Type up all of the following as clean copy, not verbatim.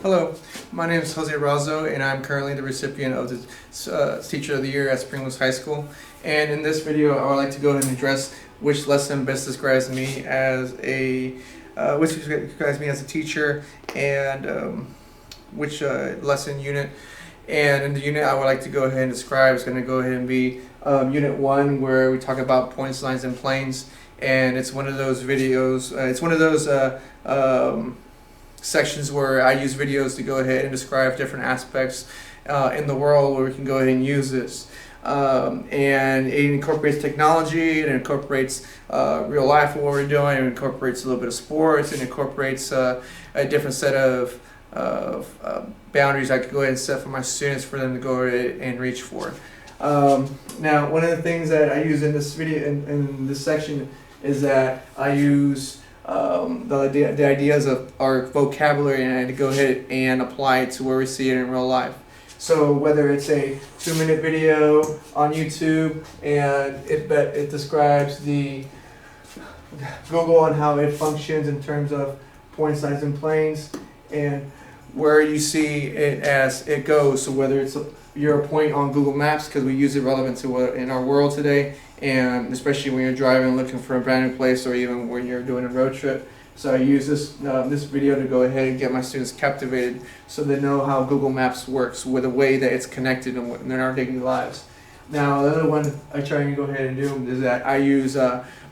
Hello, my name is Jose Razo, and I'm currently the recipient of the Teacher of the Year at Springwoods High School. And in this video, I would like to go ahead and address which lesson best describes me as a teacher, and which lesson unit. And in the unit I would like to go ahead and describe is going to go ahead and be Unit 1, where we talk about points, lines, and planes. And it's one of those videos, it's one of those sections where I use videos to go ahead and describe different aspects in the world where we can go ahead and use this. And it incorporates technology, it incorporates real life what we're doing, it incorporates a little bit of sports, it incorporates a different set of boundaries I could go ahead and set for my students for them to go ahead and reach for. Now, one of the things that I use in this video, in this section, is that I use the ideas of our vocabulary and to go ahead and apply it to where we see it in real life. So whether it's a 2-minute video on YouTube and it describes the Google and how it functions in terms of points, lines, and planes, and where you see it as it goes. So whether it's your point on Google Maps, because we use it relevant to what in our world today, and especially when you're driving looking for a brand new place, or even when you're doing a road trip. So I use this video to go ahead and get my students captivated so they know how Google Maps works with the way that it's connected in our daily lives. Now, the other one I try and go ahead and do is that I use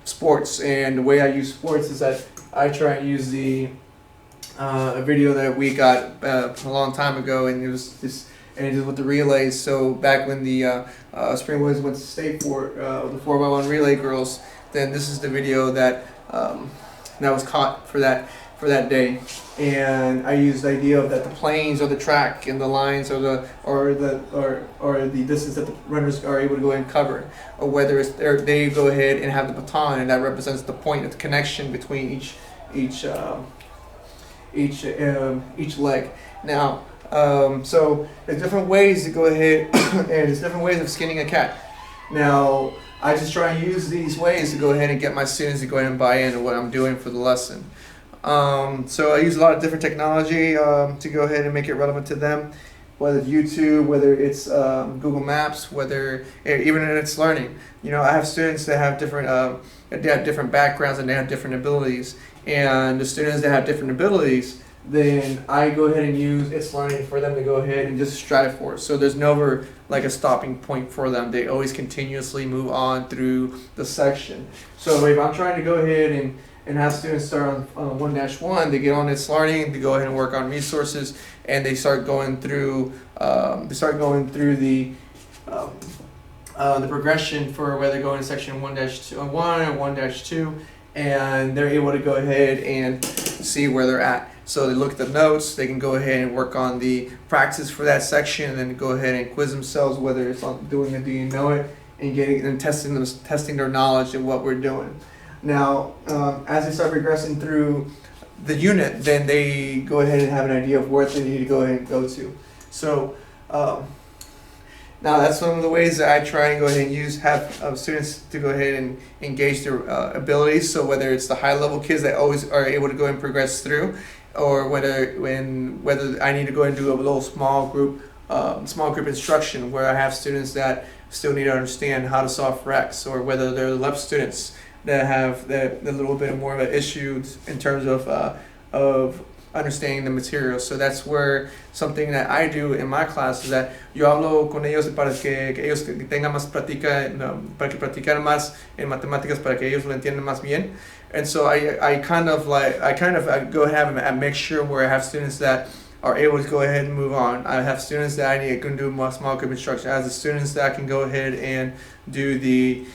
sports, and the way I use sports is that I try and use a video that we got a long time ago, and it was with the relays. So back when the Springwoods went to state for the 4x1 relay girls, then this is the video that that was caught for that day. And I used the idea of that the planes or the track and the lines or the distance that the runners are able to go ahead and cover, or whether it's they go ahead and have the baton, and that represents the point of the connection between each leg. Now, so there's different ways to go ahead and there's different ways of skinning a cat. Now, I just try and use these ways to go ahead and get my students to go ahead and buy into what I'm doing for the lesson. So I use a lot of different technology to go ahead and make it relevant to them, whether it's YouTube, whether it's Google Maps, whether even in its learning. You know, I have students that have different backgrounds and they have different abilities, and the students that have different abilities, then I go ahead and use its learning for them to go ahead and just strive for it. So there's never like a stopping point for them. They always continuously move on through the section. So if I'm trying to go ahead and have students start on 1-1, they get on its learning, they go ahead and work on resources, and they start going through the progression for whether going to section 1-1 or 1-2, and they're able to go ahead and see where they're at. So they look at the notes, they can go ahead and work on the practice for that section, and then go ahead and quiz themselves, whether it's on doing it, do you know it, and testing their knowledge of what we're doing. Now, as they start progressing through the unit, then they go ahead and have an idea of where they need to go ahead and go to. So now that's one of the ways that I try and go ahead and have students to go ahead and engage their abilities. So whether it's the high level kids that always are able to go and progress through, or whether I need to go and do a little small group instruction where I have students that still need to understand how to solve recs, or whether they're left students that have a little bit more of an issue in terms of understanding the material. So that's where something that I do in my class is that yo hablo con ellos para que ellos tengan más práctica, para que practicar más en matemáticas, para que ellos lo entiendan más bien. And so I kind of go ahead and make sure where I have students that are able to go ahead and move on. I have students that I need to do more small group instruction. I have the students that I can go ahead and do the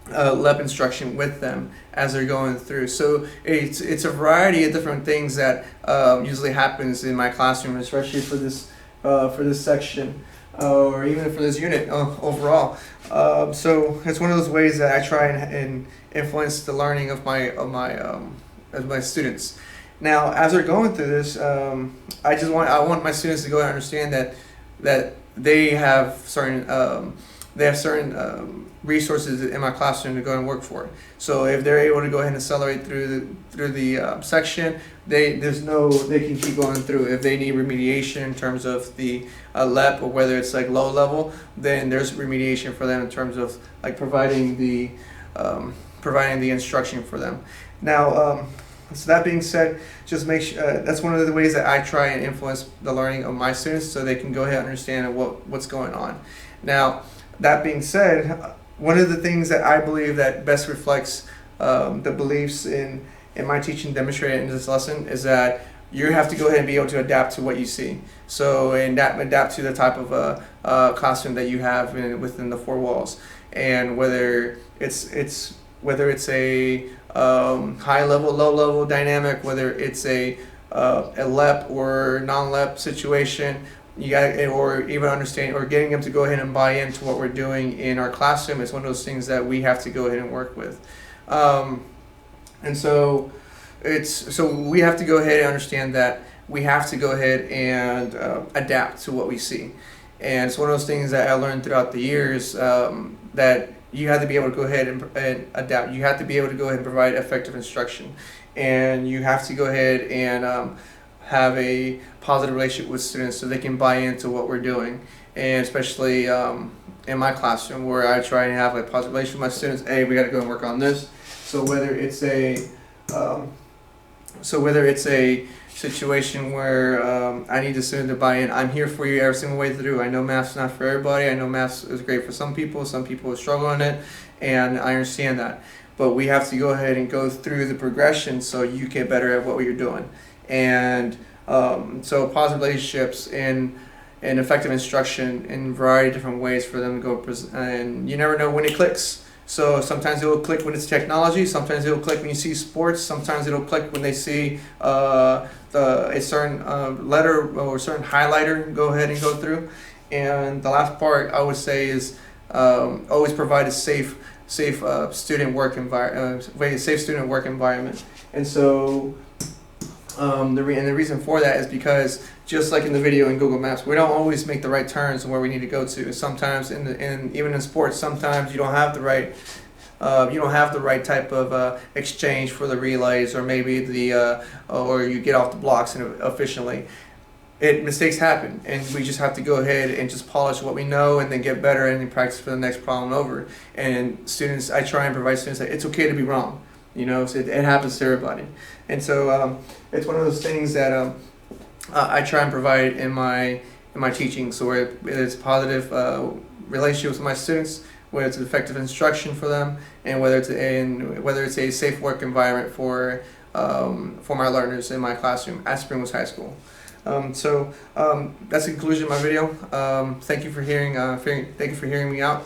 LEP instruction with them as they're going through. So it's a variety of different things that usually happens in my classroom, especially for this section, or even for this unit overall. So it's one of those ways that I try and influence the learning of my students. Now, as they're going through this, I want my students to go and understand that they have certain they have certain resources in my classroom to go and work for. So if they're able to go ahead and accelerate through the section, they can keep going through. If they need remediation in terms of the LEP, or whether it's like low level, then there's remediation for them in terms of like providing the instruction for them. Now, so that being said, just make sure that's one of the ways that I try and influence the learning of my students, so they can go ahead and understand what's going on. Now, that being said, one of the things that I believe that best reflects the beliefs in my teaching demonstrated in this lesson is that you have to go ahead and be able to adapt to what you see. So, and adapt to the type of classroom that you have within the four walls, and whether it's a high level, low level dynamic, whether it's a LEP or non-LEP situation, you got, or even understand, or getting them to go ahead and buy into what we're doing in our classroom is one of those things that we have to go ahead and work with. And so we have to go ahead and understand that we have to go ahead and adapt to what we see. And it's one of those things that I learned throughout the years, that you have to be able to go ahead and adapt. You have to be able to go ahead and provide effective instruction, and you have to go ahead and have a positive relationship with students so they can buy into what we're doing. And especially in my classroom, where I try and have a positive relationship with my students, hey, we got to go and work on this. So whether it's a situation where I need the student to buy in, I'm here for you every single way through. I know math's not for everybody. I know math is great for some people will struggle in it, and I understand that. But we have to go ahead and go through the progression so you get better at what you're doing. And so positive relationships and effective instruction in a variety of different ways for them to go, and you never know when it clicks. So sometimes it will click when it's technology, sometimes it will click when you see sports, sometimes it'll click when they see a certain letter or a certain highlighter go ahead and go through. And the last part I would say is always provide a safe student work environment, safe student work environment. And so the reason for that is because, just like in the video in Google Maps, we don't always make the right turns where we need to go to. Sometimes even in sports, sometimes you don't have the right type of exchange for the relays, or maybe or you get off the blocks efficiently. Mistakes happen, and we just have to go ahead and just polish what we know, and then get better and practice for the next problem over. And students, I try and provide students that it's okay to be wrong. So it happens to everybody. And so it's one of those things that I try and provide in my teaching. So where it's positive relationships with my students, whether it's effective instruction for them, and whether it's a safe work environment for my learners in my classroom at Springwoods High School. So that's the conclusion of my video. Thank you for hearing me out.